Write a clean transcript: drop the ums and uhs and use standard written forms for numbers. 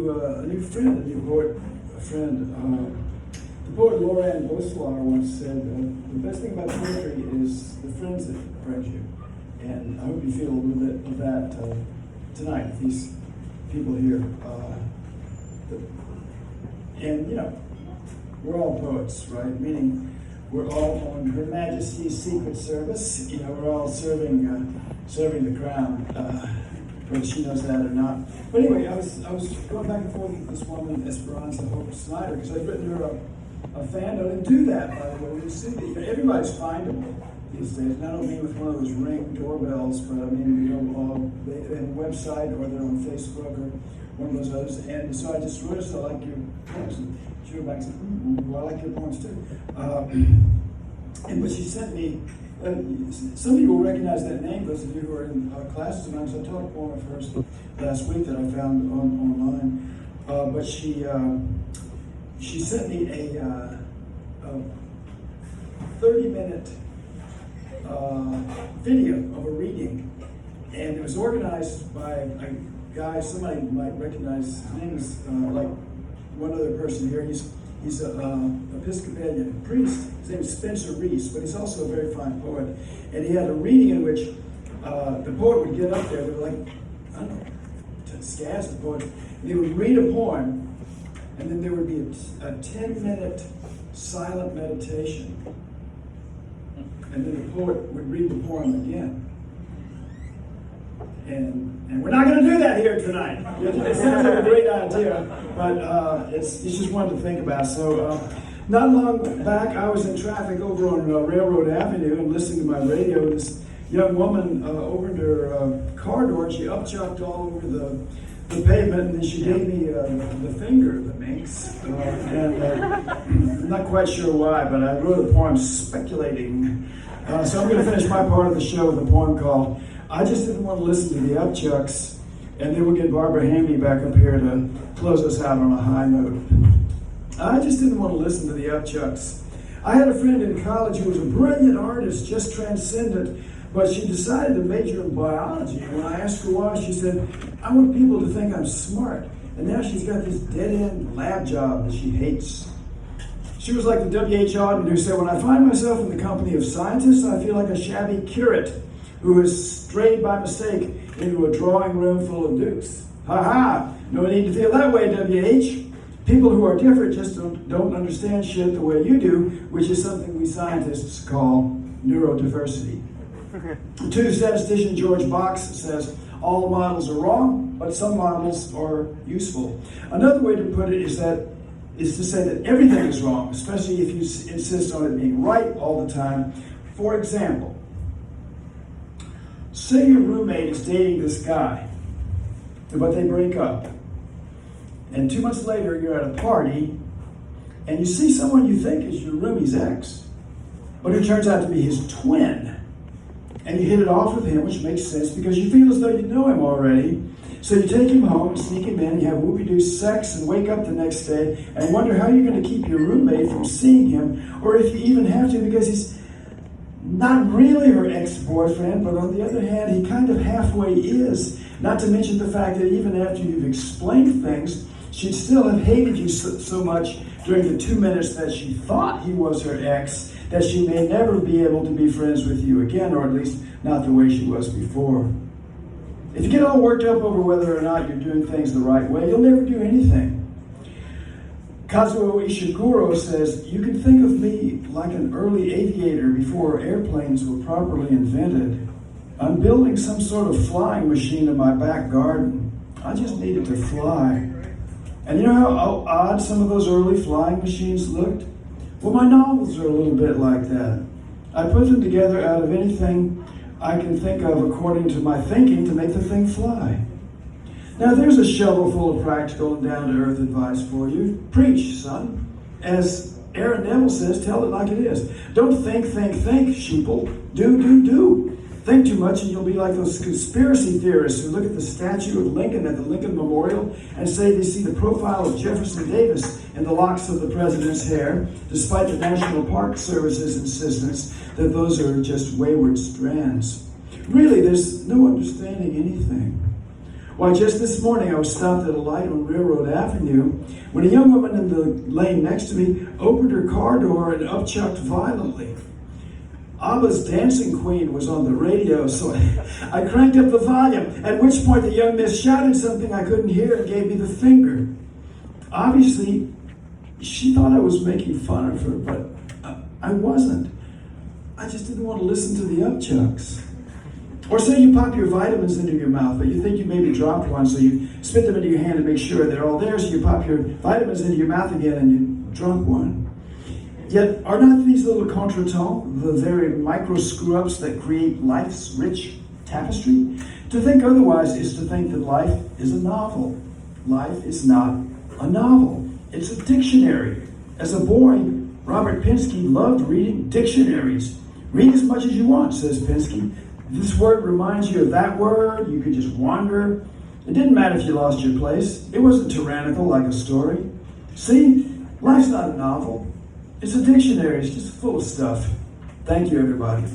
new friend, a new poet friend. The poet Loran Boswar once said, the best thing about poetry is the friends that it brings you. And I hope you feel a little bit of that tonight, these people here. And, you know, we're all poets, right? Meaning we're all on Her Majesty's Secret Service. You know, we're all serving the crown, whether she knows that or not. But anyway, I was going back and forth with this woman, Esperanza Hope Snyder, because I've written her a fan note, and do that, by the way. You see, everybody's findable these days. And I don't mean with one of those Ring doorbells, but I mean, you know, they have a website or they're on Facebook or one of those others. And so I just wrote, I like your poems. And she wrote back and said, well, I like your poems too. But she sent me, some people recognize that name, those of you who are in classes of mine. So I taught a poem of hers last week that I found online. But she sent me a 30-minute video of a reading, and it was organized by a guy, somebody might recognize his name is like one other person here. He's an Episcopalian priest. His name is Spencer Reese, but he's also a very fine poet. And he had a reading in which the poet would get up there with, like, I don't know, scads the poet, and he would read a poem, and then there would be a 10-minute silent meditation. And then the poet would read the poem again. And we're not going to do that here tonight. It sounds like a great idea, but it's just one to think about. So not long back, I was in traffic over on Railroad Avenue and listening to my radio. This young woman opened her car door, and she upchucked all over the pavement, and then she gave me the finger, the minx. I'm not quite sure why, but I wrote a poem speculating. So I'm going to finish my part of the show with a poem called I Just Didn't Want to Listen to the Upchucks, and then we'll get Barbara Hamby back up here to close us out on a high note. I just didn't want to listen to the Upchucks. I had a friend in college who was a brilliant artist, just transcendent, but she decided to major in biology. When I asked her why, she said, I want people to think I'm smart. And now she's got this dead-end lab job that she hates. She was like the W.H. Auden who said, when I find myself in the company of scientists, I feel like a shabby curate who has strayed by mistake into a drawing room full of dukes. Ha ha! No need to feel that way, W.H. People who are different just don't understand shit the way you do, which is something we scientists call neurodiversity. Two statistician George Box says, all models are wrong, but some models are useful. Another way to put it is to say that everything is wrong, especially if you insist on it being right all the time. For example, say your roommate is dating this guy, but they break up. And 2 months later, you're at a party, and you see someone you think is your roomie's ex, but who turns out to be his twin. And you hit it off with him, which makes sense because you feel as though you know him already. So you take him home and sneak him in, you have whoopie-doo sex and wake up the next day and wonder how you're going to keep your roommate from seeing him, or if you even have to, because he's not really her ex-boyfriend, but on the other hand, he kind of halfway is. Not to mention the fact that even after you've explained things, she'd still have hated you so much during the 2 minutes that she thought he was her ex, that she may never be able to be friends with you again, or at least not the way she was before. If you get all worked up over whether or not you're doing things the right way, you'll never do anything. Kazuo Ishiguro says, you can think of me like an early aviator before airplanes were properly invented. I'm building some sort of flying machine in my back garden. I just needed to fly. And you know how odd some of those early flying machines looked? Well, my novels are a little bit like that. I put them together out of anything I can think of according to my thinking to make the thing fly. Now there's a shovel full of practical and down-to-earth advice for you. Preach, son. As Aaron Neville says, tell it like it is. Don't think, sheeple. Do. Think too much and you'll be like those conspiracy theorists who look at the statue of Lincoln at the Lincoln Memorial and say they see the profile of Jefferson Davis in the locks of the president's hair, despite the National Park Service's insistence that those are just wayward strands. Really, there's no understanding anything. Why, just this morning I was stopped at a light on Railroad Avenue when a young woman in the lane next to me opened her car door and upchucked violently. ABBA's Dancing Queen was on the radio, so I cranked up the volume, at which point the young miss shouted something I couldn't hear and gave me the finger. Obviously, she thought I was making fun of her, but I wasn't. I just didn't want to listen to the upchucks. Or say you pop your vitamins into your mouth, but you think you maybe dropped one, so you spit them into your hand to make sure they're all there, so you pop your vitamins into your mouth again and you drunk one. Yet, are not these little contretemps the very micro screw-ups that create life's rich tapestry? To think otherwise is to think that life is a novel. Life is not a novel. It's a dictionary. As a boy, Robert Pinsky loved reading dictionaries. Read as much as you want, says Pinsky. This word reminds you of that word. You could just wander. It didn't matter if you lost your place. It wasn't tyrannical like a story. See, life's not a novel. It's a dictionary. It's just full of stuff. Thank you, everybody.